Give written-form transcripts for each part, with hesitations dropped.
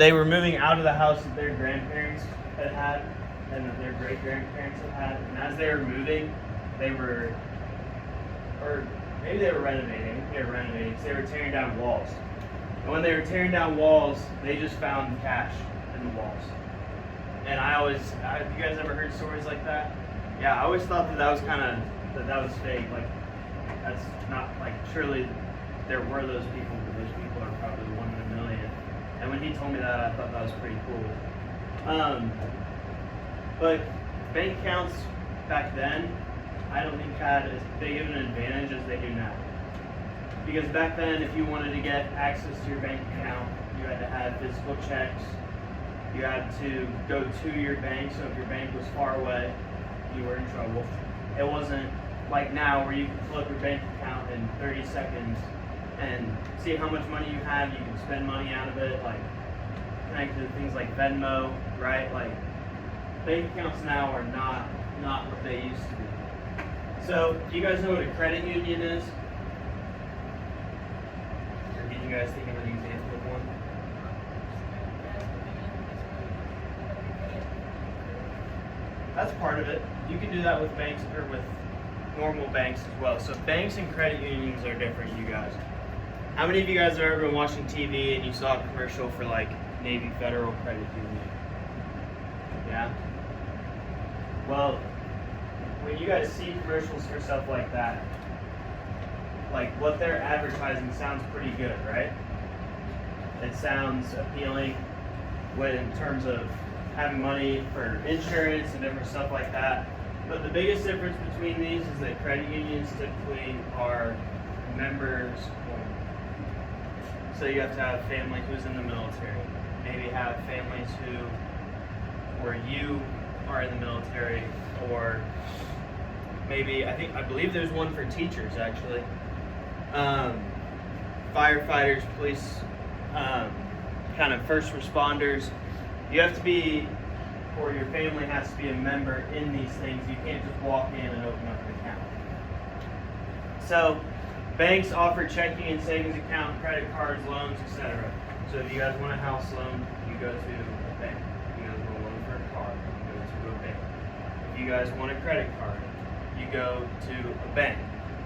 they were moving out of the house that their grandparents had and that their great-grandparents had. And as they were moving, or maybe they were renovating. They were renovating because they were tearing down walls. And when they were tearing down walls, they just found cash in the walls. And have you guys ever heard stories like that? Yeah, I always thought that was that was fake. Like, that's not, like, surely there were those people, but those people are probably one in a million. And when he told me that, I thought that was pretty cool. But bank accounts back then, I don't think had as big of an advantage as they do now. Because back then, if you wanted to get access to your bank account, you had to have physical checks. You had to go to your bank, so if your bank was far away, you were in trouble. It wasn't like now where you can pull up your bank account in 30 seconds and see how much money you have. You can spend money out of it, like connected to things like Venmo, right? Like, bank accounts now are not what they used to be. So, do you guys know what a credit union is? Or can you guys think of an example of one? That's part of it. You can do that with banks or with normal banks as well. So banks and credit unions are different, you guys. How many of you guys have ever been watching TV and you saw a commercial for like Navy Federal Credit Union? Yeah? Well, when you guys see commercials for stuff like that, like what they're advertising sounds pretty good, right? It sounds appealing in terms of having money for insurance and different stuff like that. But the biggest difference between these is that credit unions typically are members only. So you have to have family who's in the military. Maybe have families where you are in the military, or maybe I believe there's one for teachers actually. Firefighters, police, kind of first responders. You have to be, or your family has to be a member in these things. You can't just walk in and open up an account. So, banks offer checking and savings account, credit cards, loans, etc. So if you guys want a house loan, you go to a bank. If you guys want a loan for a car, you go to a bank. If you guys want a credit card, you go to a bank.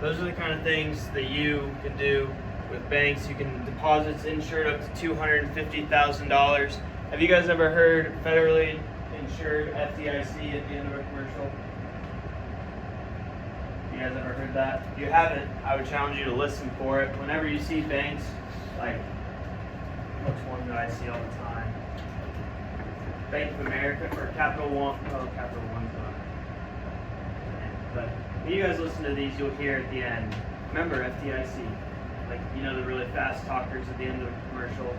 Those are the kind of things that you can do with banks. You can deposits insured up to $250,000. Have you guys ever heard federally insured FDIC at the end of a commercial? You guys ever heard that? If you haven't, I would challenge you to listen for it. Whenever you see banks, like, what's one that I see all the time? Bank of America, or Capital One. Oh, Capital One's on. But when you guys listen to these, you'll hear at the end, remember FDIC. Like, you know, the really fast talkers at the end of the commercial.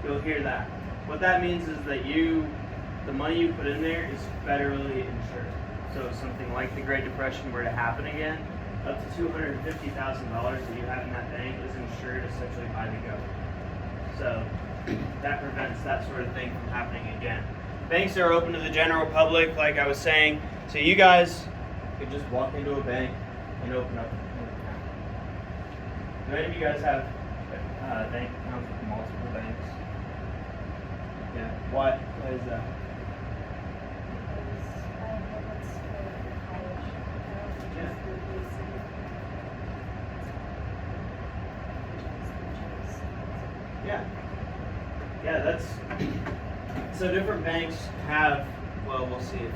You'll hear that. What that means is that the money you put in there is federally insured. So if something like the Great Depression were to happen again, up to $250,000 that you have in that bank is insured essentially by the government. So that prevents that sort of thing from happening again. Banks are open to the general public, like I was saying. So you guys could just walk into a bank and open up an account. Do any of you guys have bank accounts with multiple banks? Yeah. Why is that? Yeah, that's so different banks have, well, we'll see.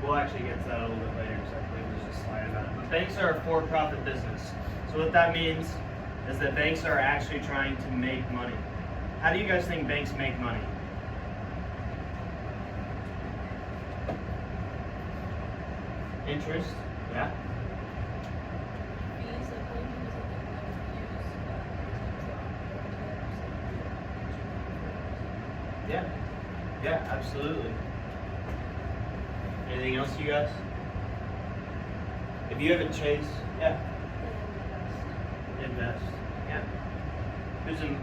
We'll actually get to that a little bit later, so I believe there's a slide about it. But banks are a for-profit business. So what that means is that banks are actually trying to make money. How do you guys think banks make money? Interest, yeah. Yeah, absolutely. Anything else, you guys? If you haven't chased, yeah. Invest, yeah.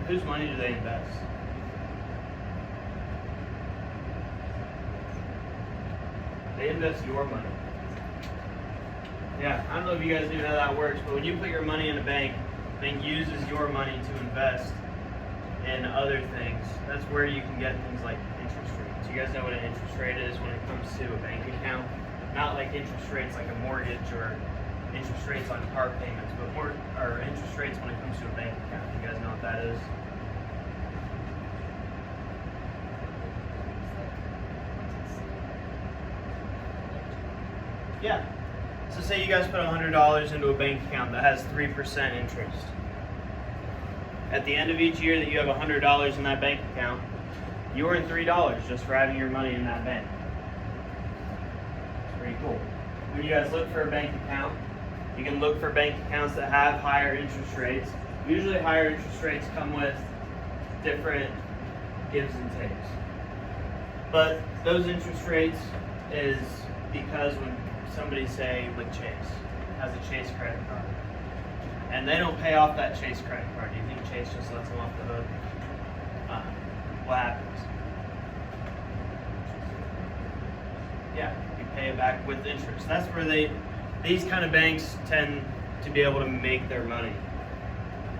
Whose money do they invest? They invest your money. Yeah, I don't know if you guys knew how that works, but when you put your money in a bank, the bank uses your money to invest and other things, that's where you can get things like interest rates. You guys know what an interest rate is when it comes to a bank account? Not like interest rates like a mortgage or interest rates on car payments, but more or interest rates when it comes to a bank account. You guys know what that is? Yeah. So say you guys put $100 into a bank account that has 3% interest. At the end of each year that you have $100 in that bank account, you earn $3 just for having your money in that bank. It's pretty cool. When you guys look for a bank account, you can look for bank accounts that have higher interest rates. Usually higher interest rates come with different gives and takes. But those interest rates is because when somebody, say, like Chase, has a Chase credit card, and they don't pay off that Chase credit card, do you think Chase just lets them off the hook? What happens? Yeah, you pay it back with interest. That's where these kind of banks tend to be able to make their money.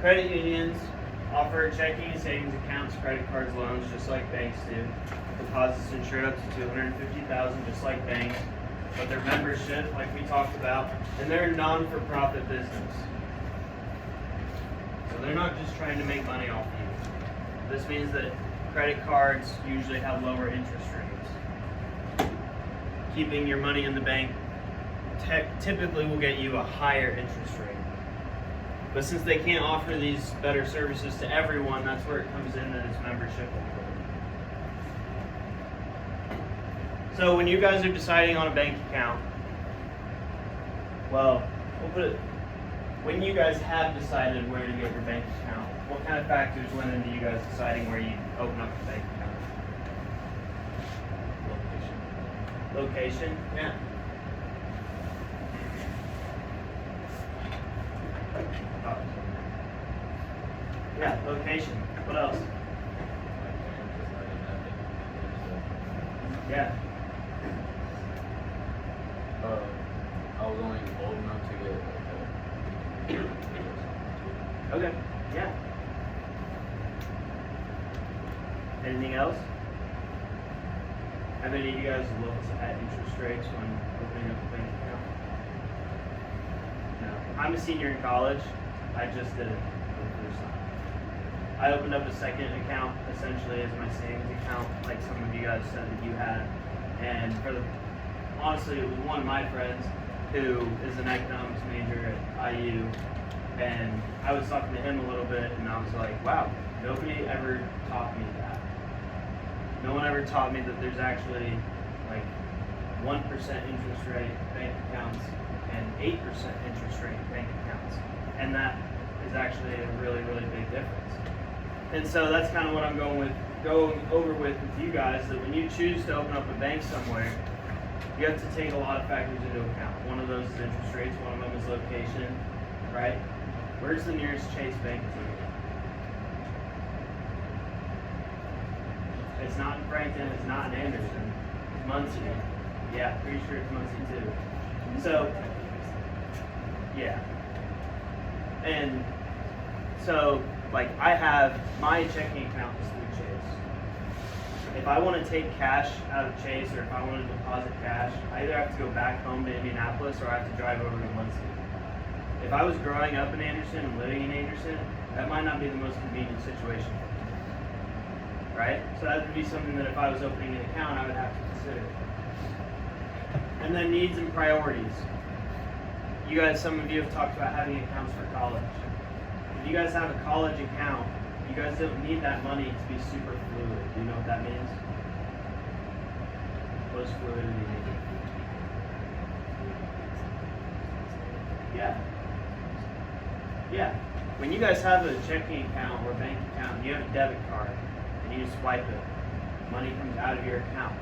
Credit unions offer checking and savings accounts, credit cards, loans, just like banks do. Deposits insured up to $250,000, just like banks. But their membership, like we talked about, and they're a non-for-profit business. So they're not just trying to make money off you. This means that credit cards usually have lower interest rates. Keeping your money in the bank typically will get you a higher interest rate. But since they can't offer these better services to everyone, that's where it comes in that it's membership only. So when you guys are deciding on a bank account, well, we'll put it, when you guys have decided where to get your bank account, what kind of factors went into you guys deciding where you open up a bank account? Location? Yeah. Yeah, location. What else? Yeah. I was only old enough to get Okay. Yeah. Anything else? Have any of you guys looked at interest rates when opening up a bank account? No. I'm a senior in college. I just did it for the first time. I opened up a second account essentially as my savings account, like some of you guys said that you had. And honestly, it was one of my friends who is an economics major at IU, and I was talking to him a little bit, and I was like, wow, nobody ever taught me that. No one ever taught me that there's actually like 1% interest rate bank accounts and 8% interest rate bank accounts, and that is actually a really, really big difference. And so that's kind of what I'm going over with you guys, that when you choose to open up a bank somewhere, you have to take a lot of factors into account. One of those is interest rates, one of them is location, right? Where's the nearest Chase bank to you? It's not in Franklin, it's not in Anderson, it's Muncie. Yeah, pretty sure it's Muncie too. So, yeah. And so, like, I have my checking account is through Chase. If I want to take cash out of Chase, or if I want to deposit cash, I either have to go back home to Indianapolis or I have to drive over to Muncie. If I was growing up in Anderson and living in Anderson, that might not be the most convenient situation for me. Right? So that would be something that if I was opening an account, I would have to consider. And then needs and priorities. You guys, some of you have talked about having accounts for college. If you guys have a college account, you guys don't need that money to be super fluid. Do you know what that means? What does fluidity mean? Yeah. Yeah. When you guys have a checking account or a bank account, and you have a debit card, and you swipe it, money comes out of your account.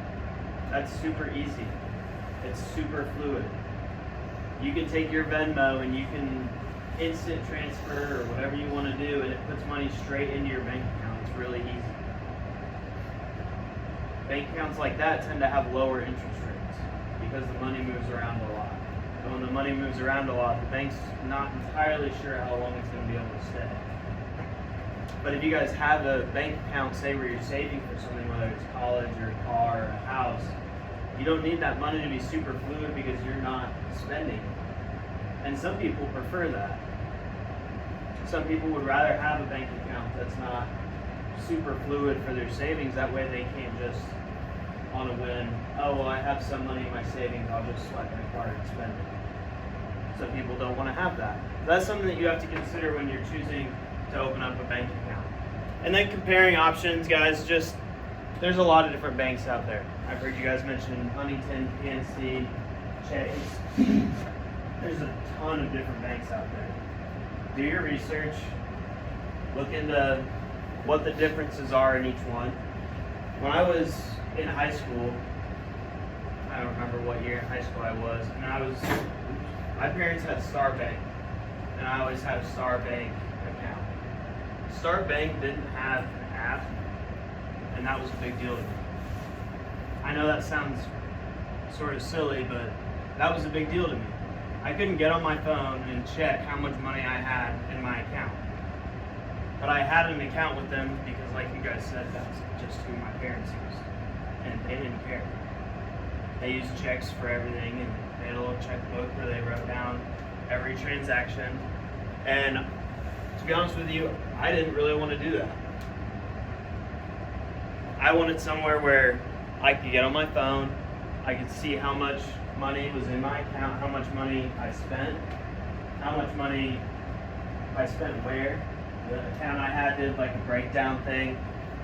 That's super easy. It's super fluid. You can take your Venmo and you can instant transfer or whatever you want to do, and it puts money straight into your bank account. It's really easy. Bank accounts like that tend to have lower interest rates because the money moves around a lot. And when the money moves around a lot, the bank's not entirely sure how long it's going to be able to stay. But if you guys have a bank account, say where you're saving for something, whether it's college or a car or a house, you don't need that money to be super fluid because you're not spending. And some people prefer that. Some people would rather have a bank account that's not super fluid for their savings. That way they can't just on a whim, oh, well, I have some money in my savings, I'll just swipe my card and spend it. Some people don't want to have that. That's something that you have to consider when you're choosing to open up a bank account. And then comparing options, guys, just there's a lot of different banks out there. I've heard you guys mention Huntington, PNC, Chase. There's a ton of different banks out there. Do your research. Look into what the differences are in each one. When I was in high school, I don't remember what year in high school I was, and my parents had Star Bank, and I always had a Star Bank account. Star Bank didn't have an app, and that was a big deal to me. I know that sounds sort of silly, but that was a big deal to me. I couldn't get on my phone and check how much money I had in my account. But I had an account with them because, like you guys said, that's just who my parents used. And they didn't care. They used checks for everything, and they had a little checkbook where they wrote down every transaction. And to be honest with you, I didn't really want to do that. I wanted somewhere where I could get on my phone, I could see how much money was in my account, how much money I spent, how much money I spent where. The account I had did like a breakdown thing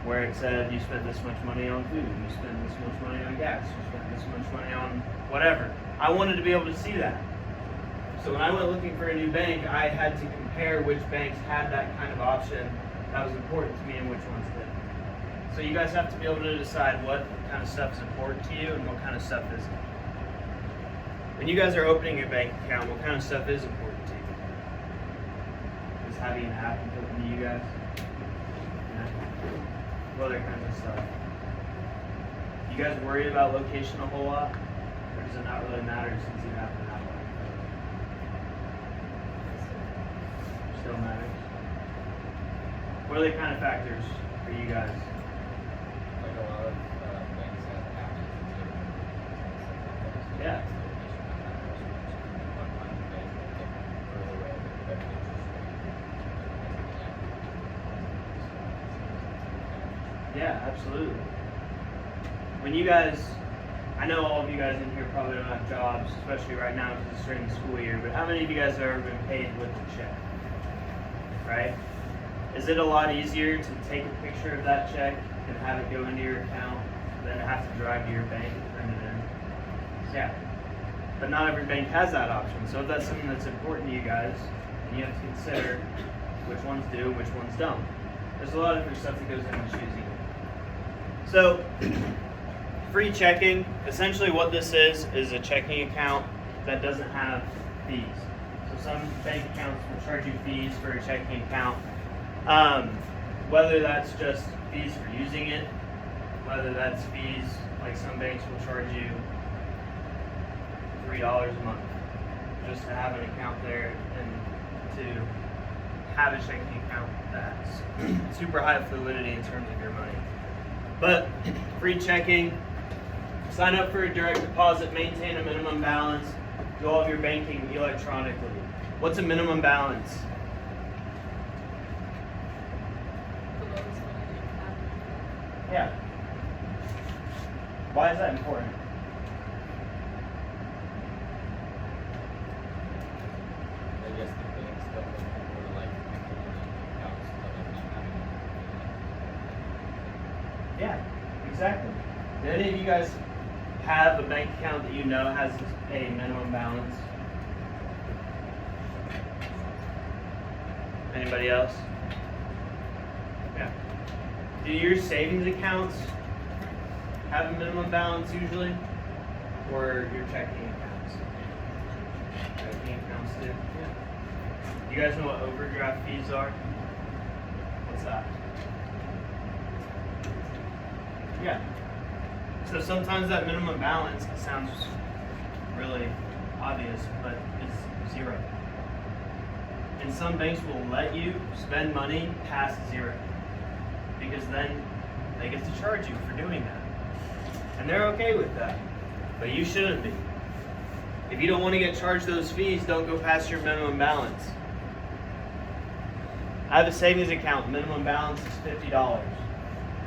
where it said you spent this much money on food, you spent this much money on gas, you spent this much money on whatever. I wanted to be able to see that. So when I went looking for a new bank, I had to compare which banks had that kind of option that was important to me and which ones didn't. So you guys have to be able to decide what kind of stuff is important to you and what kind of stuff isn't. When you guys are opening your bank account, what kind of stuff is important to you? Is having an app important to you guys? Yeah. What other kinds of stuff? You guys worry about location a whole lot? Or does it not really matter since you have an app on your phone? Still matters? What are the kind of factors for you guys? Like a lot of banks have apps. Yeah. Yeah, absolutely. When you guys, I know all of you guys in here probably don't have jobs, especially right now because it's during the school year, but how many of you guys have ever been paid with a check? Right? Is it a lot easier to take a picture of that check and have it go into your account than to have to drive to your bank and print it in? Yeah. But not every bank has that option. So if that's something that's important to you guys, then you have to consider which ones do and which ones don't. There's a lot of different stuff that goes into choosing it. So, free checking, essentially what this is a checking account that doesn't have fees. So some bank accounts will charge you fees for a checking account. Whether that's just fees for using it, whether that's fees, like some banks will charge you $3 a month just to have an account there and to have a checking account that's super high fluidity in terms of your money. But free checking, sign up for a direct deposit, maintain a minimum balance, do all of your banking electronically. What's a minimum balance? Yeah. Why is that important? I guess the banks don't look for like accounts of not having Yeah, exactly. Do any of you guys have a bank account that you know has a minimum balance? Anybody else? Yeah. Do your savings accounts have a minimum balance usually? Or your checking accounts? Checking accounts do? Yeah. You guys know what overdraft fees are? What's that? Yeah. So sometimes that minimum balance, it sounds really obvious, but it's zero. And some banks will let you spend money past zero, because then they get to charge you for doing that. And they're okay with that, but you shouldn't be. If you don't want to get charged those fees, don't go past your minimum balance. I have a savings account, minimum balance is $50.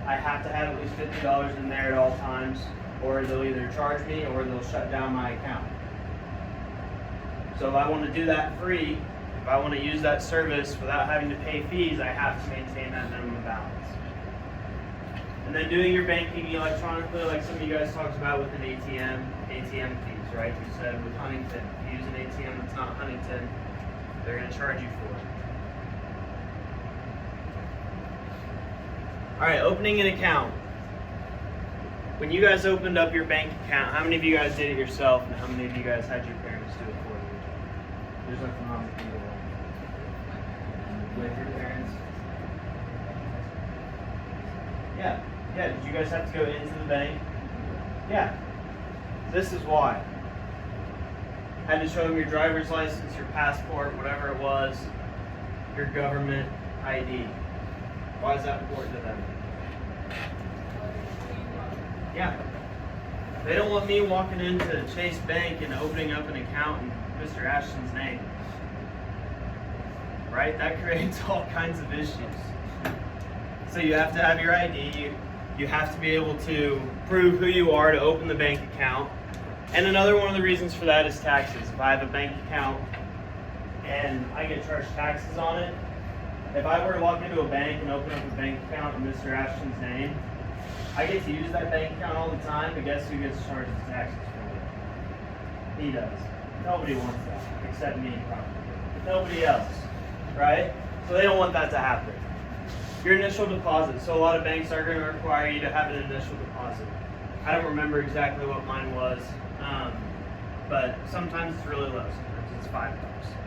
I have to have at least $50 in there at all times, or they'll either charge me or they'll shut down my account. So if I want to do that free, if I want to use that service without having to pay fees, I have to maintain that minimum balance. And then doing your banking electronically, like some of you guys talked about with an ATM fees, right? You said with Huntington, if you use an ATM that's not Huntington, they're going to charge you for it. All right, opening an account. When you guys opened up your bank account, how many of you guys did it yourself, and how many of you guys had your parents do it for you? There's nothing wrong with either one. With your parents? Yeah. Did you guys have to go into the bank? Yeah. This is why. Had to show them your driver's license, your passport, whatever it was, your government ID. Why is that important to them? Yeah. They don't want me walking into Chase Bank and opening up an account in Mr. Ashton's name. Right? That creates all kinds of issues. So you have to have your ID. You have to be able to prove who you are to open the bank account. And another one of the reasons for that is taxes. If I have a bank account and I get charged taxes on it, if I were to walk into a bank and open up a bank account in Mr. Ashton's name, I get to use that bank account all the time, but guess who gets charged the taxes for it? He does. Nobody wants that, except me, probably. Nobody else, right? So they don't want that to happen. Your initial deposit. So a lot of banks are going to require you to have an initial deposit. I don't remember exactly what mine was, but sometimes it's really low. Sometimes it's $5.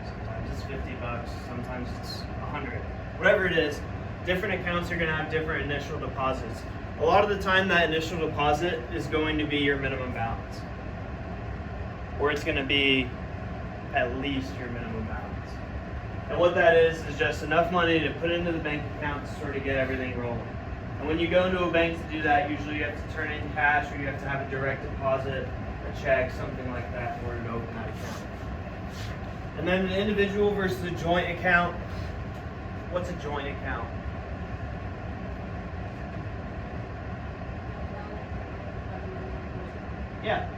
Sometimes it's $50. Sometimes it's $100. Whatever it is, different accounts are going to have different initial deposits. A lot of the time, that initial deposit is going to be your minimum balance, or it's going to be at least your minimum balance. And what that is just enough money to put into the bank account to sort of get everything rolling. And when you go into a bank to do that, usually you have to turn in cash, or you have to have a direct deposit, a check, something like that in order to open that account. And then the individual versus a joint account. What's a joint account? Yeah.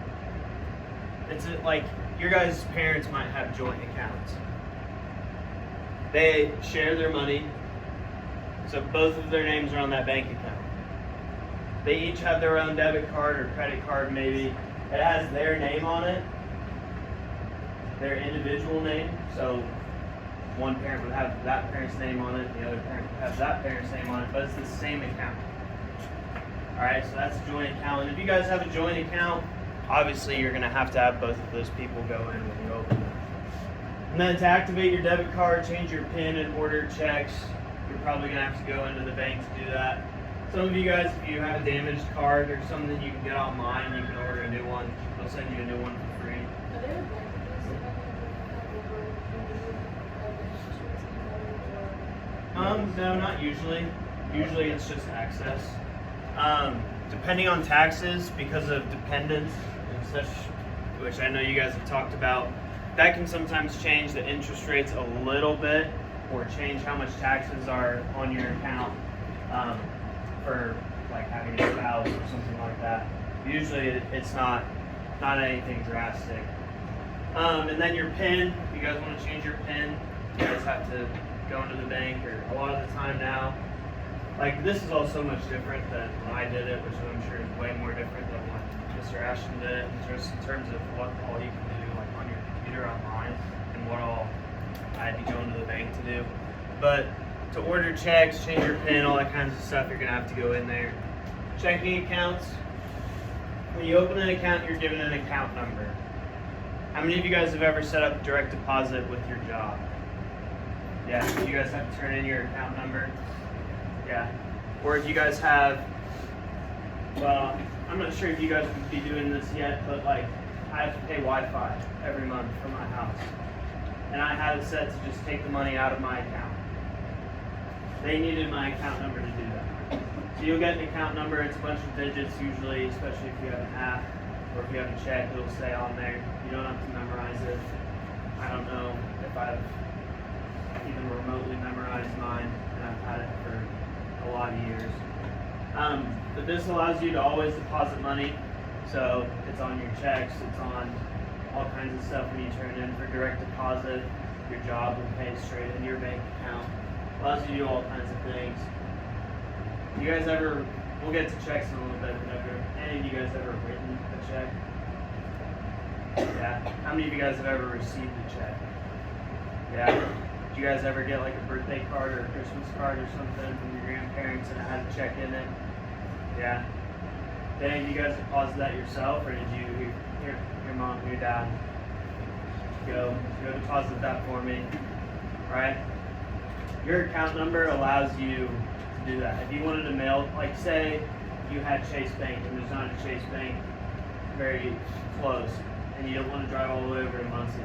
It's like your guys' parents might have joint accounts. They share their money, so both of their names are on that bank account. They each have their own debit card or credit card, maybe. It has their name on it, their individual name. So one parent would have that parent's name on it, the other parent would have that parent's name on it, but it's the same account. All right, so that's a joint account. And if you guys have a joint account, obviously you're going to have both of those people go in when you open it. And then to activate your debit card, change your PIN, and order checks, you're probably going to have to go into the bank to do that. Some of you guys, if you have a damaged card or something you can get online, you can order a new one. They'll send you a new one for free. No, not usually. Usually it's just access. Depending on taxes, because of dependents and such, which I know you guys have talked about, that can sometimes change the interest rates a little bit, or change how much taxes are on your account for like having a spouse or something like that. Usually it's not anything drastic. And then your PIN, if you guys want to change your PIN, you guys have to go into the bank, or a lot of the time now. Like, this is all so much different than when I did it, which I'm sure is way more different than when Mr. Ashton did it, just in terms of what all you can do, like on your computer online, and what all I had to go into the bank to do. But to order checks, change your PIN, all that kinds of stuff, you're gonna have to go in there. Checking accounts. When you open an account, you're given an account number. How many of you guys have ever set up direct deposit with your job? Yeah, you guys have to turn in your account number. Yeah. Or if you guys have, well, I'm not sure if you guys would be doing this yet, but like, I have to pay Wi-Fi every month for my house. and I had it set to just take the money out of my account. They needed my account number to do that. So you'll get an account number, it's a bunch of digits usually, especially if you have an app or if you have a check, it'll say on there. You don't have to memorize it. I don't know if I've even remotely memorized mine, and I've had it for a lot of years. But this allows you to always deposit money. So it's on your checks, it's on all kinds of stuff when you turn in for direct deposit. Your job will pay straight into your bank account. Allows you to do all kinds of things. You guys ever, we'll get to checks in a little bit, but any of you guys ever written a check? Yeah. How many of you guys have ever received a check? Yeah. Did you guys ever get like a birthday card or a Christmas card or something from your grandparents and it had a check in it? Yeah. Did any of you guys deposit that yourself, or did you, your mom, your dad, go deposit that for me? Right? Your account number allows you to do that. If you wanted to mail, like say you had Chase Bank and there's not a Chase Bank very close, and you don't want to drive all the way over to Muncie,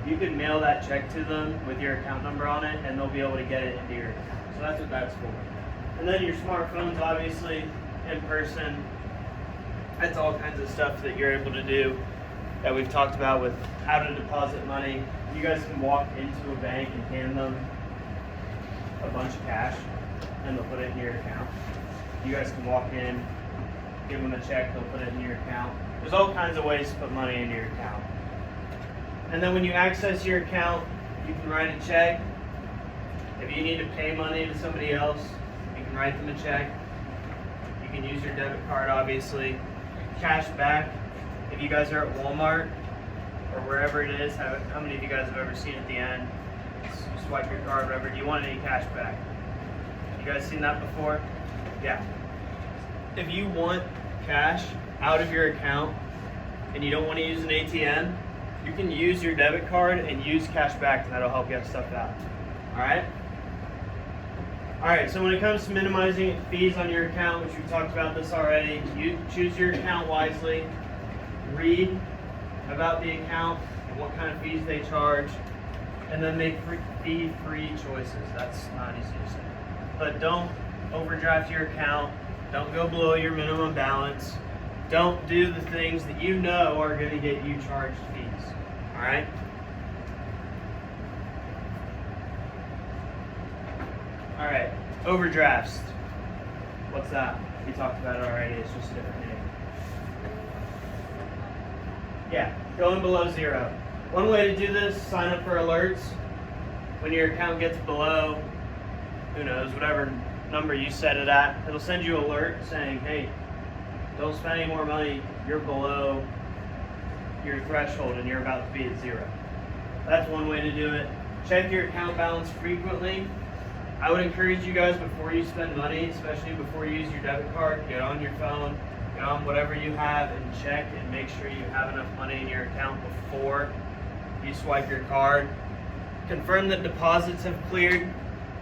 you can mail that check to them with your account number on it, and they'll be able to get it into your account. So that's what that's for. And then your smartphones, obviously, in person. That's all kinds of stuff that you're able to do that we've talked about with how to deposit money. You guys can walk into a bank and hand them a bunch of cash, and they'll put it in your account. You guys can walk in, give them a check, they'll put it in your account. There's all kinds of ways to put money into your account. And then when you access your account, you can write a check. If you need to pay money to somebody else, you can write them a check. You can use your debit card, obviously. Cash back. If you guys are at Walmart or wherever it is, how many of you guys have ever seen at the end, swipe your card, whatever, do you want any cash back? You guys seen that before? Yeah. If you want cash out of your account and you don't want to use an ATM, you can use your debit card and use cash back, and that'll help get stuff out. Alright? Alright, so when it comes to minimizing fees on your account, which we've talked about this already, you choose your account wisely, read about the account and what kind of fees they charge, and then make fee-free choices. That's not easy to say. But don't overdraft your account, don't go below your minimum balance, don't do the things that you know are going to get you charged fees. Alright? Alright, overdrafts. What's that? We talked about it already, it's just a different name. Yeah, going below zero. One way to do this, sign up for alerts. When your account gets below, who knows, whatever number you set it at, it'll send you an alert saying, hey, don't spend any more money, you're below your threshold and you're about to be at zero. That's one way to do it. Check your account balance frequently. I would encourage you guys, before you spend money, especially before you use your debit card, get on your phone, get on whatever you have and check and make sure you have enough money in your account before you swipe your card. Confirm that deposits have cleared.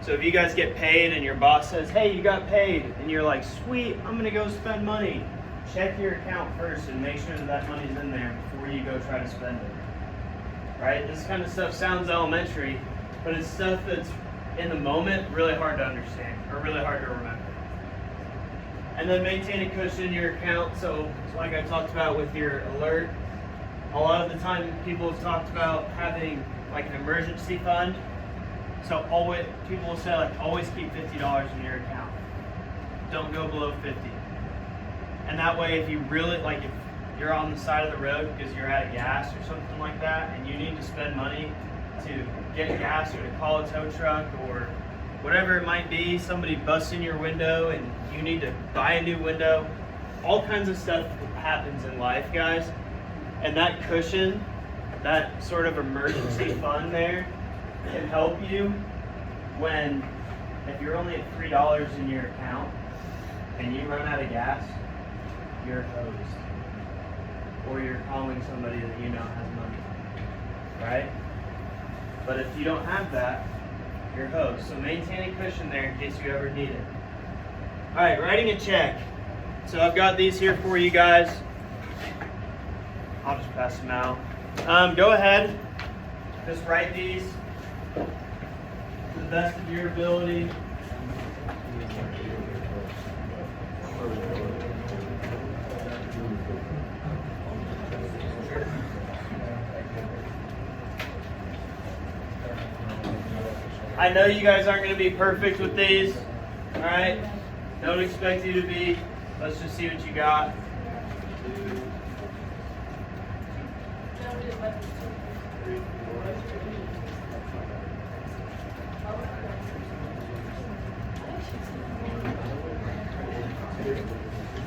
So if you guys get paid and your boss says, hey, you got paid, and you're like, sweet, I'm gonna go spend money, check your account first and make sure that that money's in there before you go try to spend it. Right? This kind of stuff sounds elementary, but it's stuff that's in the moment really hard to understand or really hard to remember. And then maintain a cushion in your account. So like I talked about with your alert, a lot of the time people have talked about having like an emergency fund. So always, people will say like, always keep $50 in your account. Don't go below 50. And that way, if you really, like if you're on the side of the road because you're out of gas or something like that, and you need to spend money to get gas or to call a tow truck or whatever it might be, somebody busts in your window and you need to buy a new window, all kinds of stuff happens in life, guys. And that cushion, that sort of emergency fund there, can help you when, if you're only at $3 in your account and you run out of gas, you're hosed. Or you're calling somebody that you know has money, right? But if you don't have that, you're hosed. So maintain a cushion there in case you ever need it. All right, writing a check. So I've got these here for you guys. I'll just pass them out. Go ahead Just write these to the best of your ability. I know you guys aren't going to be perfect with these, all right? Don't expect you to be. Let's just see what you got.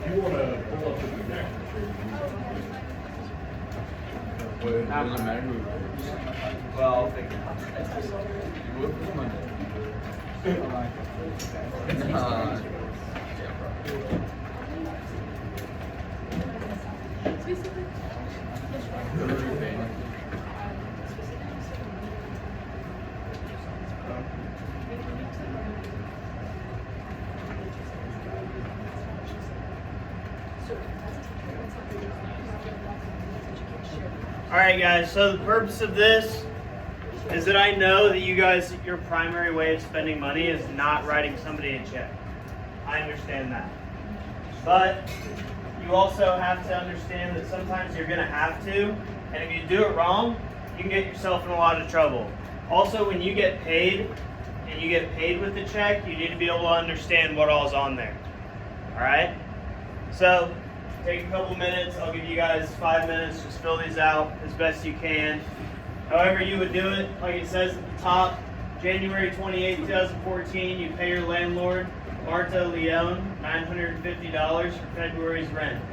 You want to pull up to the neck? Well, it doesn't matter who it is. Well, I'll figure it out. What was Monday? Alright guys, so the purpose of this is that I know that you guys, your primary way of spending money is not writing somebody a check. I understand that. But you also have to understand that sometimes you're going to have to, and if you do it wrong, you can get yourself in a lot of trouble. Also, when you get paid, and you get paid with the check, you need to be able to understand what all's on there. Alright? So, take a couple minutes. I'll give you guys 5 minutes. Just fill these out as best you can. However you would do it, like it says at the top, January 28, 2014, you pay your landlord, Marta Leone, $950 for February's rent.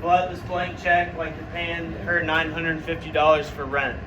Fill out this blank check like you're paying her $950 for rent.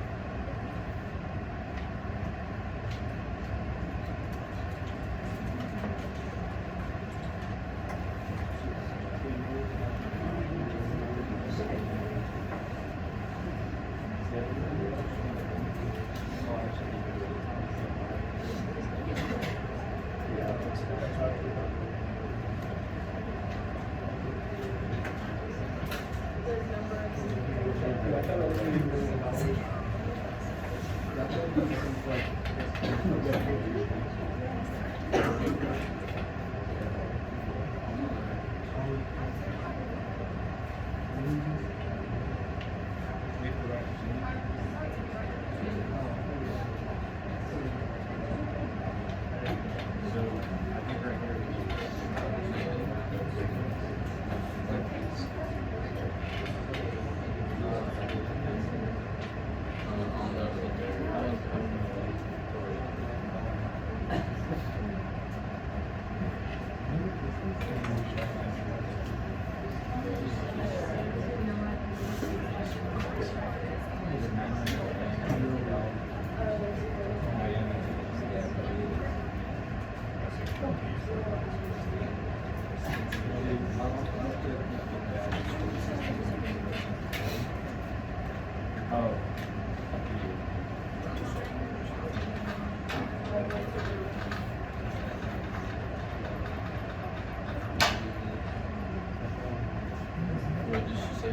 What did she say?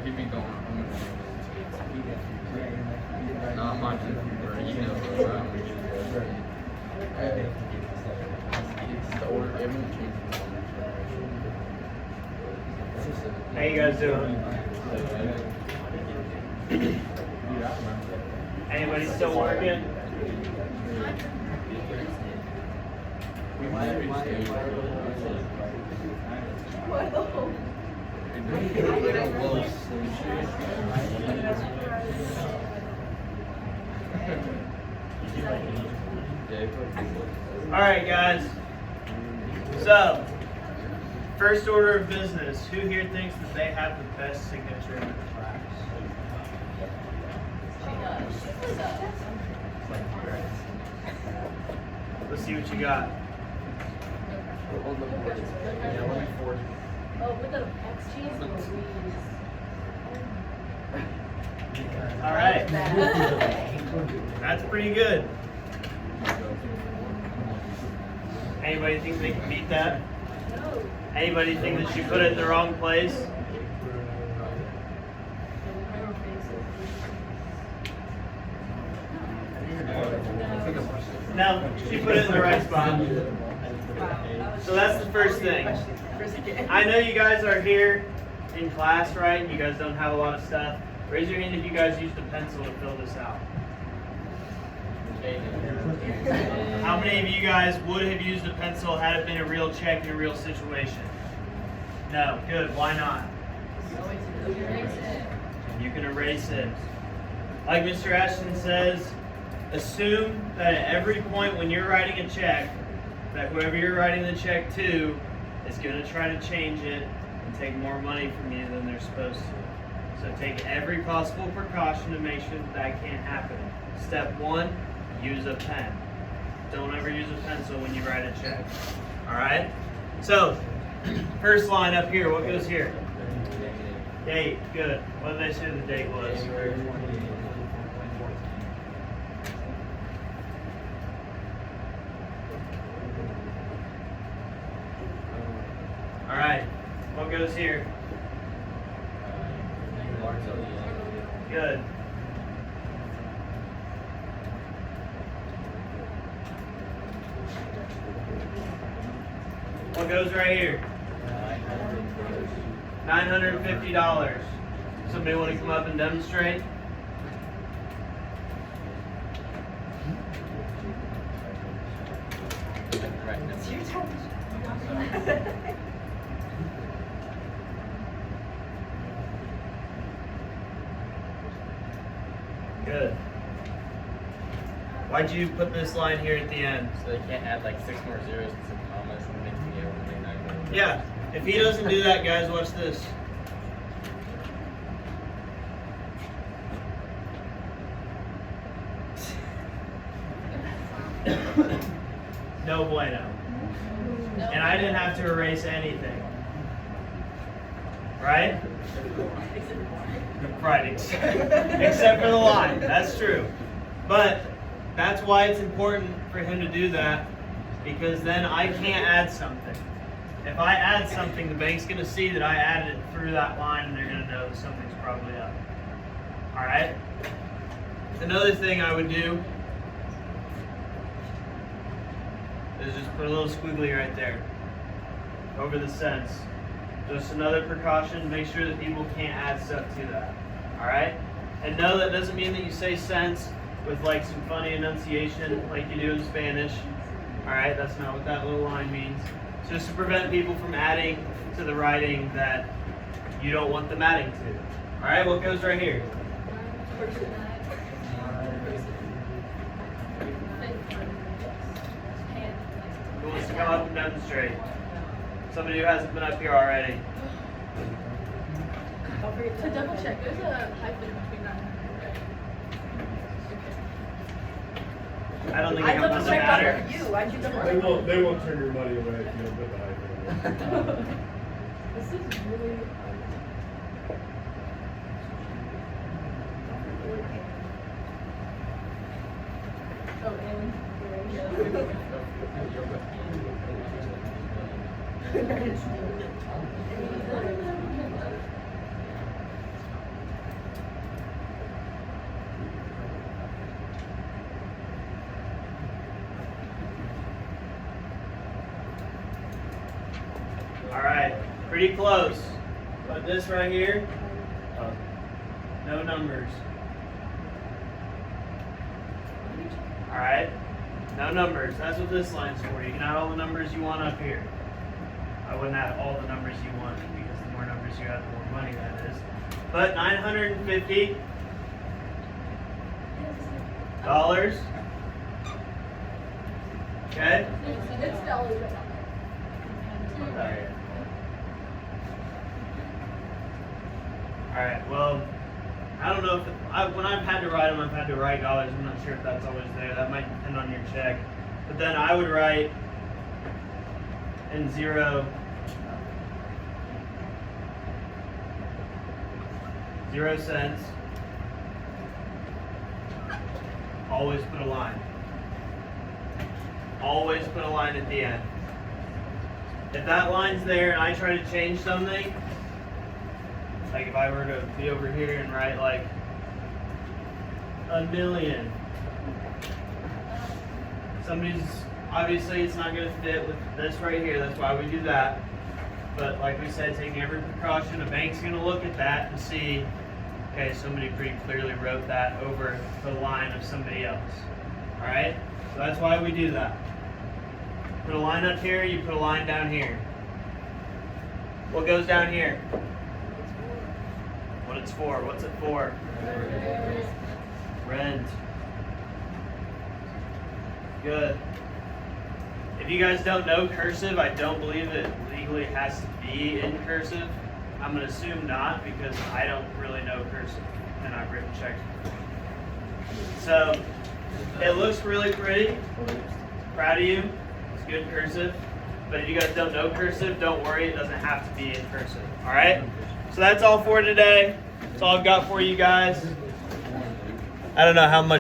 Keep me going. No, I'm not bro. You know, it's the order. It won't change. How you guys doing? Anybody still working? Alright guys, so first order of business, who here thinks that they have the best signature in the class? Let's see what you got. Oh, with the XG's Alright, that's pretty good. Anybody think they can beat that? Anybody think that she put it in the wrong place? No, she put it in the right spot. So that's the first thing. I know you guys are here in class, right? You guys don't have a lot of stuff. Raise your hand if you guys used a pencil to fill this out. How many of you guys would have used a pencil had it been a real check in a real situation? No. Good. Why not? You can erase it. Like Mr. Ashton says, assume that at every point when you're writing a check, that whoever you're writing the check to is going to try to change it and take more money from you than they're supposed to. So take every possible precaution to make sure that that can't happen. Step 1, use a pen. Don't ever use a pencil when you write a check. Alright? So, first line up here, what goes here? Date, good. What did they say the date was? Alright, what goes here? Good. What goes right here? $950. Somebody want to come up and demonstrate? It's your turn. Good. Why'd you put this line here at the end? So they can't add like 6 more zeros and some commas and make me able to make 9 Yeah. If he doesn't do that, guys, watch this. No bueno. And I didn't have to erase anything. Right? Right, except for the line. That's true. But that's why it's important for him to do that, because then I can't add something. If I add something, the bank's going to see that I added it through that line, and they're going to know that something's probably up. All right? Another thing I would do is just put a little squiggly right there over the cents. Just another precaution. Make sure that people can't add stuff to that. All right? And no, that doesn't mean that you say cents with like some funny enunciation like you do in Spanish. All right? That's not what that little line means. It's just to prevent people from adding to the writing that you don't want them adding to. All right? What goes right here? Who wants to come up and demonstrate? Somebody who hasn't been up here already. To double check, there's a hyphen between 900, right? I don't think I it double doesn't checked matter. on you. Why'd you double They check? won't turn your money away if you don't put the hyphen in. This is really. Oh, All right, pretty close. But this right here, no numbers. All right, no numbers. That's what this line's for. You can add all the numbers you want up here. I wouldn't add all the numbers you want, because the more numbers you add, the more money that is. But $950. Okay. It's dollars right now. Alright, well, I don't know if, when I've had to write them, I've had to write dollars. I'm not sure if that's always there. That might depend on your check. But then I would write in 0 cents. Always put a line. Always put a line at the end. If that line's there and I try to change something, like if I were to be over here and write like $1 million, Obviously it's not going to fit with this right here. That's why we do that. But like we said, taking every precaution, a bank's going to look at that and see, okay, somebody pretty clearly wrote that over the line of somebody else. All right? So that's why we do that. Put a line up here, you put a line down here. What goes down here? What it's for. What's it for? Rent. Good. If you guys don't know cursive, I don't believe it legally has to be in cursive. I'm going to assume not because I don't really know cursive and I've written checks before. So it looks really pretty. Proud of you. It's good cursive. But if you guys don't know cursive, don't worry. It doesn't have to be in cursive. All right? So that's all for today. That's all I've got for you guys. I don't know how much.